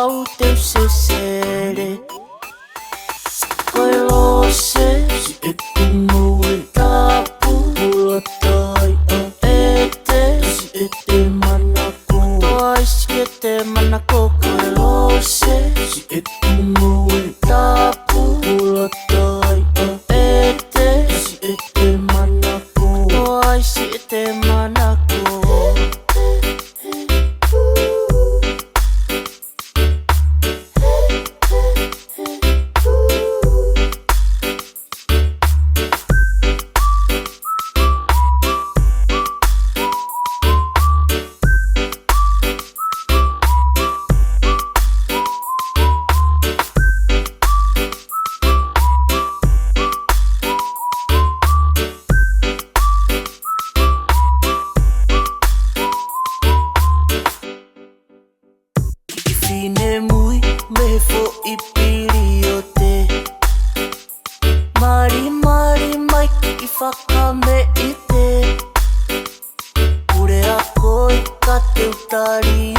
au teu sesere. Koe lose, si ʻeku ngoue tapu, pula tai a ete, si e te manako. Toi si e te manako, koe lose, si ʻeku ngoue tapu, pula tai a ete, si e te manako. Toi si e te manako. Fine mui me fo I piri o te Mari mari mai ki whakame I te Ure a koi ka te utari